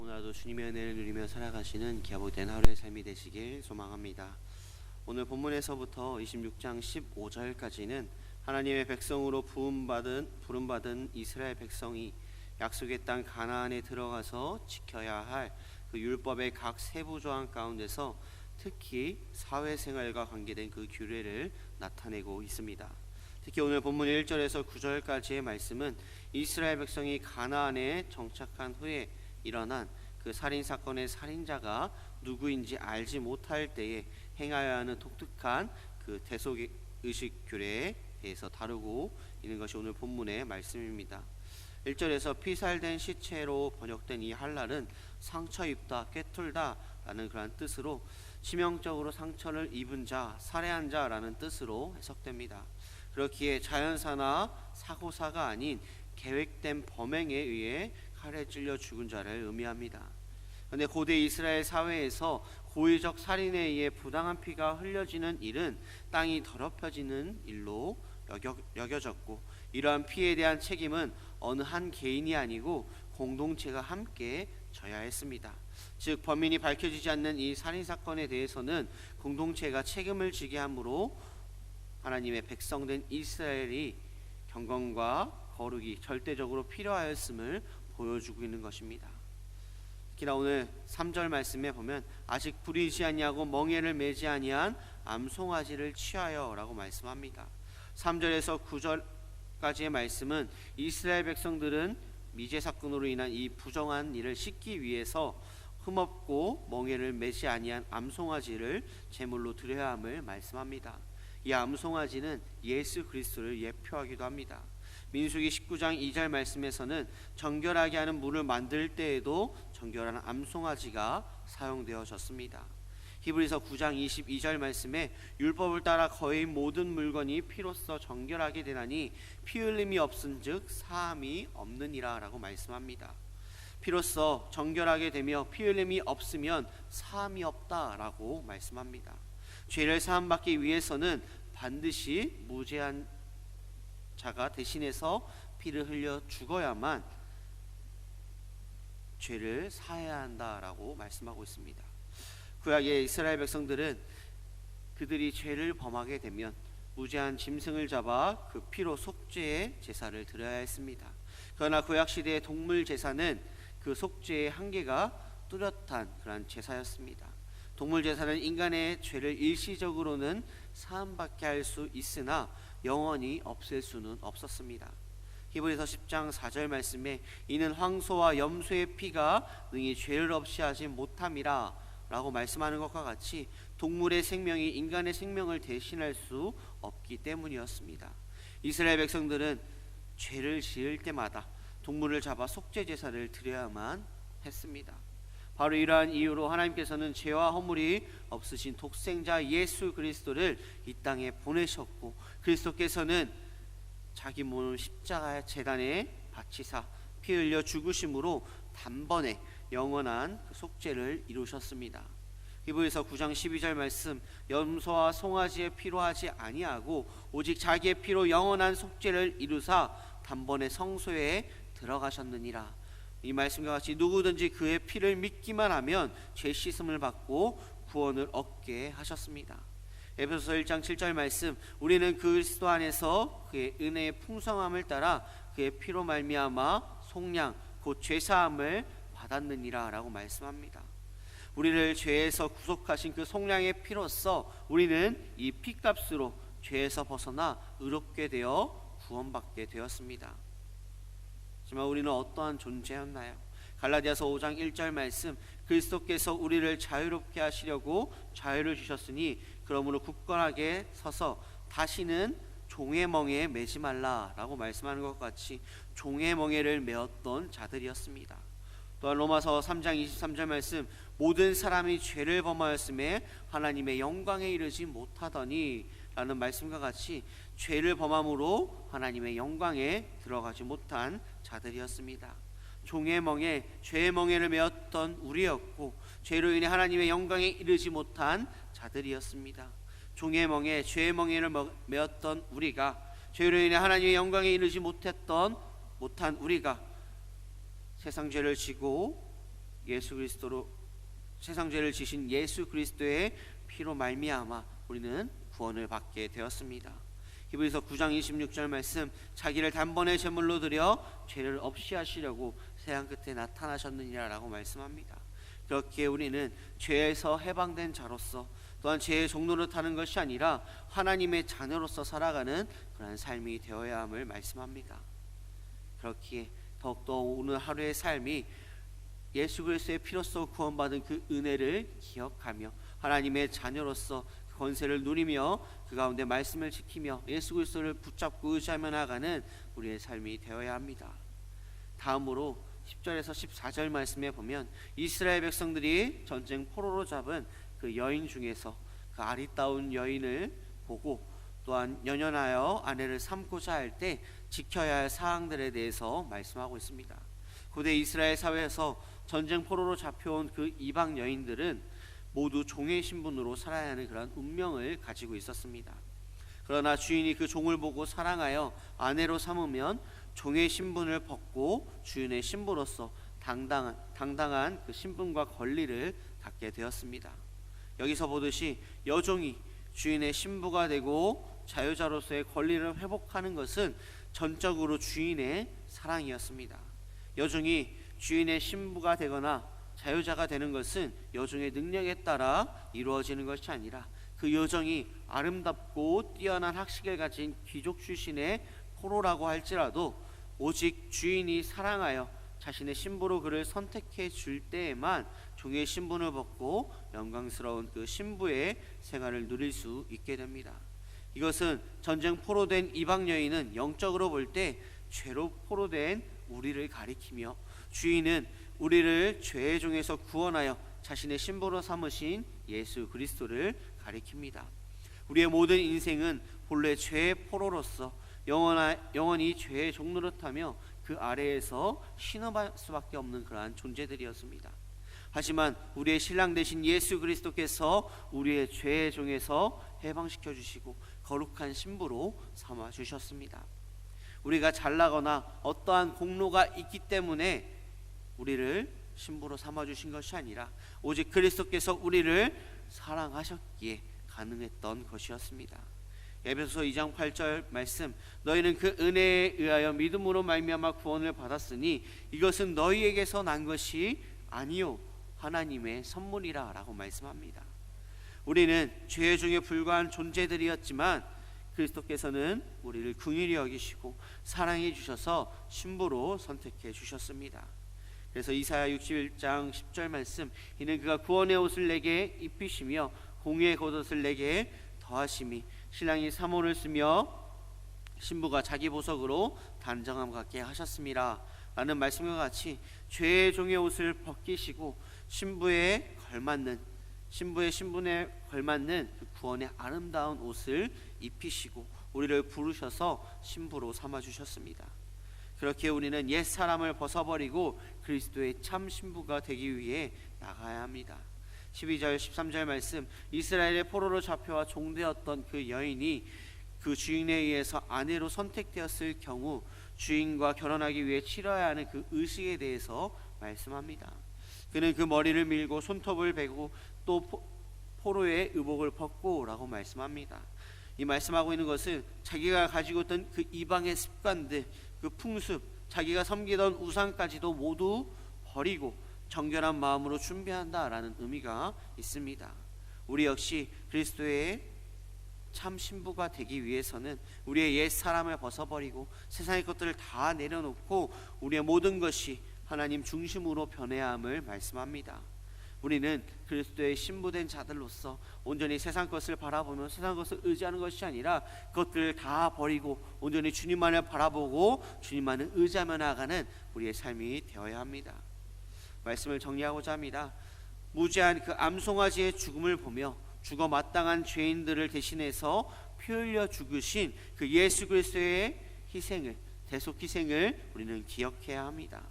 오늘도 주님의 은혜를 누리며 살아가시는 기아복된 하루의 삶이 되시길 소망합니다. 오늘 본문에서부터 26장 15절까지는 하나님의 백성으로 부름받은 이스라엘 백성이 약속의 땅 가나안에 들어가서 지켜야 할 그 율법의 각 세부 조항 가운데서 특히 사회생활과 관계된 그 규례를 나타내고 있습니다. 특히 오늘 본문 1절에서 9절까지의 말씀은 이스라엘 백성이 가나안에 정착한 후에 일어난 그 살인사건의 살인자가 누구인지 알지 못할 때에 행하여야 하는 독특한 그 대속의식 규례에 대해서 다루고 있는 것이 오늘 본문의 말씀입니다. 1절에서 피살된 시체로 번역된 이 할랄은 상처 입다, 꿰뚫다 라는 그런 뜻으로 치명적으로 상처를 입은 자, 살해한 자라는 뜻으로 해석됩니다. 그렇기에 자연사나 사고사가 아닌 계획된 범행에 의해 칼에 찔려 죽은 자를 의미합니다. 그런데 고대 이스라엘 사회에서 고의적 살인에 의해 부당한 피가 흘려지는 일은 땅이 더럽혀지는 일로 여겨졌고, 이러한 피해에 대한 책임은 어느 한 개인이 아니고 공동체가 함께 져야 했습니다. 즉 범인이 밝혀지지 않는 이 살인사건에 대해서는 공동체가 책임을 지게 하므로 하나님의 백성된 이스라엘이 경건과 거룩이 절대적으로 필요하였음을 보여주고 있는 것입니다. 특히나 오늘 3절 말씀에 보면 아직 부리지 아니하고 멍에를 매지 아니한 암송아지를 취하여 라고 말씀합니다. 3절에서 9절까지의 말씀은 이스라엘 백성들은 미제 사건으로 인한 이 부정한 일을 씻기 위해서 흠없고 멍에를 매지 아니한 암송아지를 제물로 드려야 함을 말씀합니다. 이 암송아지는 예수 그리스도를 예표하기도 합니다. 민수기 19장 2절 말씀에서는 정결하게 하는 물을 만들 때에도 정결한 암송아지가 사용되어졌습니다. 히브리서 9장 22절 말씀에 율법을 따라 거의 모든 물건이 피로써 정결하게 되나니 피 흘림이 없은즉 사함이 없느니라 라고 말씀합니다. 피로써 정결하게 되며 피 흘림이 없으면 사함이 없다라고 말씀합니다. 죄를 사함받기 위해서는 반드시 무죄한 자가 대신해서 피를 흘려 죽어야만 죄를 사해야 한다라고 말씀하고 있습니다. 구약의 이스라엘 백성들은 그들이 죄를 범하게 되면 무죄한 짐승을 잡아 그 피로 속죄의 제사를 드려야 했습니다. 그러나 구약 시대의 동물 제사는 그 속죄의 한계가 뚜렷한 그런 제사였습니다. 동물 제사는 인간의 죄를 일시적으로는 사함받게 할 수 있으나 영원히 없앨 수는 없었습니다. 히브리서 10장 4절 말씀에 이는 황소와 염소의 피가 능히 죄를 없이 하지 못함이라 라고 말씀하는 것과 같이 동물의 생명이 인간의 생명을 대신할 수 없기 때문이었습니다. 이스라엘 백성들은 죄를 지을 때마다 동물을 잡아 속죄 제사를 드려야만 했습니다. 바로 이러한 이유로 하나님께서는 죄와 허물이 없으신 독생자 예수 그리스도를 이 땅에 보내셨고, 그리스도께서는 자기 몸을 십자가 제단에 바치사 피 흘려 죽으심으로 단번에 영원한 그 속죄를 이루셨습니다. 히브리서 9장 12절 말씀 염소와 송아지의 피로 하지 아니하고 오직 자기의 피로 영원한 속죄를 이루사 단번에 성소에 들어가셨느니라. 이 말씀과 같이 누구든지 그의 피를 믿기만 하면 죄 씻음을 받고 구원을 얻게 하셨습니다. 에베소서 1장 7절 말씀 우리는 그리스도 안에서 그의 은혜의 풍성함을 따라 그의 피로 말미암아 속량 곧 죄사함을 받았느니라 라고 말씀합니다. 우리를 죄에서 구속하신 그 속량의 피로써 우리는 이 피값으로 죄에서 벗어나 의롭게 되어 구원받게 되었습니다. 하지만 우리는 어떠한 존재였나요? 갈라디아서 5장 1절 말씀 그리스도께서 우리를 자유롭게 하시려고 자유를 주셨으니 그러므로 굳건하게 서서 다시는 종의 멍에에 매지 말라라고 말씀하는 것 같이 종의 멍에를 메었던 자들이었습니다. 또한 로마서 3장 23절 말씀 모든 사람이 죄를 범하였음에 하나님의 영광에 이르지 못하더니 라는 말씀과 같이 죄를 범함으로 하나님의 영광에 들어가지 못한 자들이었습니다. 종의 멍에 죄의 멍에를 메었던 우리였고 죄로 인해 하나님의 영광에 이르지 못한 자들이었습니다. 종의 멍에 죄의 멍에를 메었던 우리가 죄로 인해 하나님의 영광에 이르지 못한 우리가 세상 죄를 지고 예수 그리스도로 세상 죄를 지신 예수 그리스도의 피로 말미암아 우리는 구원을 받게 되었습니다. 히브리서 9장 26절 말씀, 자기를 단번에 제물로 드려 죄를 없이 하시려고 세상 끝에 나타나셨느니라 라고 말씀합니다. 그렇게 우리는 죄에서 해방된 자로서, 또한 죄의 종노릇하는 것이 아니라 하나님의 자녀로서 살아가는 그러한 삶이 되어야 함을 말씀합니다. 그렇기에 더욱더 오늘 하루의 삶이 예수 그리스도의 피로써 구원받은 그 은혜를 기억하며 하나님의 자녀로서 권세를 누리며 그 가운데 말씀을 지키며 예수 그리스도를 붙잡고 의지하며 나가는 우리의 삶이 되어야 합니다. 다음으로 10절에서 14절 말씀에 보면 이스라엘 백성들이 전쟁 포로로 잡은 그 여인 중에서 그 아리따운 여인을 보고 또한 연연하여 아내를 삼고자 할 때 지켜야 할 사항들에 대해서 말씀하고 있습니다. 고대 이스라엘 사회에서 전쟁 포로로 잡혀온 그 이방 여인들은 모두 종의 신분으로 살아야 하는 그런 운명을 가지고 있었습니다. 그러나 주인이 그 종을 보고 사랑하여 아내로 삼으면 종의 신분을 벗고 주인의 신부로서 당당한 그 신분과 권리를 갖게 되었습니다. 여기서 보듯이 여종이 주인의 신부가 되고 자유자로서의 권리를 회복하는 것은 전적으로 주인의 사랑이었습니다. 여종이 주인의 신부가 되거나 자유자가 되는 것은 여종의 능력에 따라 이루어지는 것이 아니라 그 여종이 아름답고 뛰어난 학식을 가진 귀족 출신의 포로라고 할지라도 오직 주인이 사랑하여 자신의 신부로 그를 선택해 줄 때에만 종의 신분을 벗고 영광스러운 그 신부의 생활을 누릴 수 있게 됩니다. 이것은 전쟁 포로된 이방 여인은 영적으로 볼 때 죄로 포로된 우리를 가리키며, 주인은 우리를 죄의 종에서 구원하여 자신의 신부로 삼으신 예수 그리스도를 가리킵니다. 우리의 모든 인생은 본래 죄의 포로로서 영원히 죄의 종노릇하며 그 아래에서 신음할 수밖에 없는 그러한 존재들이었습니다. 하지만 우리의 신랑 되신 예수 그리스도께서 우리의 죄의 종에서 해방시켜 주시고 거룩한 신부로 삼아 주셨습니다. 우리가 잘나거나 어떠한 공로가 있기 때문에 우리를 신부로 삼아 주신 것이 아니라 오직 그리스도께서 우리를 사랑하셨기에 가능했던 것이었습니다. 에베소서 2장 8절 말씀, 너희는 그 은혜에 의하여 믿음으로 말미암아 구원을 받았으니 이것은 너희에게서 난 것이 아니요 하나님의 선물이라 라고 말씀합니다. 우리는 죄의 중에 불과한 존재들이었지만 그리스도께서는 우리를 긍휼히 여기시고 사랑해 주셔서 신부로 선택해 주셨습니다. 그래서 이사야 61장 10절 말씀, 이는 그가 구원의 옷을 내게 입히시며 공의의 겉옷을 내게 더하심이 신랑이 사모를 쓰며 신부가 자기 보석으로 단정함 갖게 하셨습니다 라는 말씀과 같이 죄의 종의 옷을 벗기시고 신부의 신분에 걸맞는 그 구원의 아름다운 옷을 입히시고 우리를 부르셔서 신부로 삼아주셨습니다. 그렇게 우리는 옛 사람을 벗어버리고 그리스도의 참 신부가 되기 위해 나가야 합니다. 12절 13절 말씀, 이스라엘의 포로로 잡혀와 종되었던 그 여인이 그 주인에 의해서 아내로 선택되었을 경우 주인과 결혼하기 위해 치러야 하는 그 의식에 대해서 말씀합니다. 그는 그 머리를 밀고 손톱을 베고 또 포로의 의복을 벗고 라고 말씀합니다. 이 말씀하고 있는 것은 자기가 가지고 있던 그 이방의 습관들, 그 풍습, 자기가 섬기던 우상까지도 모두 버리고 정결한 마음으로 준비한다라는 의미가 있습니다. 우리 역시 그리스도의 참 신부가 되기 위해서는 우리의 옛 사람을 벗어버리고 세상의 것들을 다 내려놓고 우리의 모든 것이 하나님 중심으로 변해야 함을 말씀합니다. 우리는 그리스도의 신부된 자들로서 온전히 세상 것을 바라보며 세상 것을 의지하는 것이 아니라 그것들을 다 버리고 온전히 주님만을 바라보고 주님만을 의지하며 나아가는 우리의 삶이 되어야 합니다. 말씀을 정리하고자 합니다. 무죄한 그 암송아지의 죽음을 보며 죽어 마땅한 죄인들을 대신해서 피 흘려 죽으신 그 예수 그리스도의 희생을, 대속 희생을 우리는 기억해야 합니다.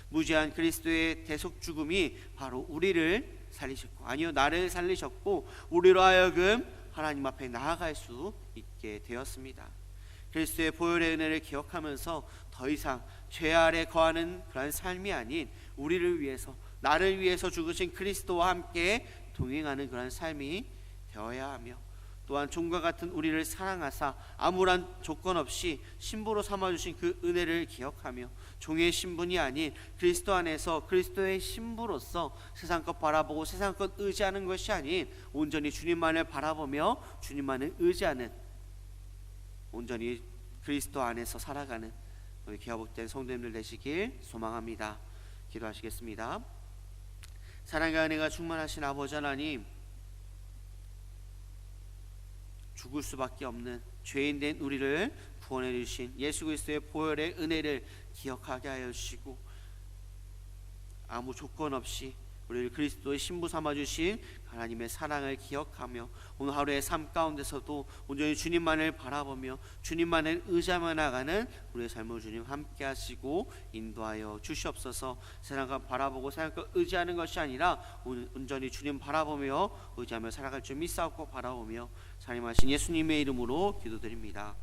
무죄한 그리스도의 대속 죽음이 바로 우리를 살리셨고, 아니요 나를 살리셨고 우리로 하여금 하나님 앞에 나아갈 수 있게 되었습니다. 그리스도의 보혈의 은혜를 기억하면서 더 이상 죄 아래 거하는 그런 삶이 아닌 우리를 위해서, 나를 위해서 죽으신 그리스도와 함께 동행하는 그런 삶이 되어야 하며, 또한 종과 같은 우리를 사랑하사 아무런 조건 없이 신부로 삼아주신 그 은혜를 기억하며, 종의 신분이 아닌 그리스도 안에서 그리스도의 신부로서 세상 것 바라보고 세상 것 의지하는 것이 아닌 온전히 주님만을 바라보며 주님만을 의지하는, 온전히 그리스도 안에서 살아가는 우리 기아복된 성도님들 되시길 소망합니다. 기도하시겠습니다. 사랑과 은혜가 충만하신 아버지 하나님, 죽을 수밖에 없는 죄인된 우리를 구원해 주신 예수 그리스도의 보혈의 은혜를 기억하게 하여 주시고, 아무 조건 없이 우리를 그리스도의 신부 삼아 주신 하나님의 사랑을 기억하며 오늘 하루의 삶 가운데서도 온전히 주님만을 바라보며 주님만을 의지하며 나가는 우리의 삶을 주님 함께 하시고 인도하여 주시옵소서. 세상을 바라보고 세상을 의지하는 것이 아니라 온전히 주님 바라보며 의지하며 살아갈 줄 믿사옵고 바라보며 살림하신 예수님의 이름으로 기도드립니다.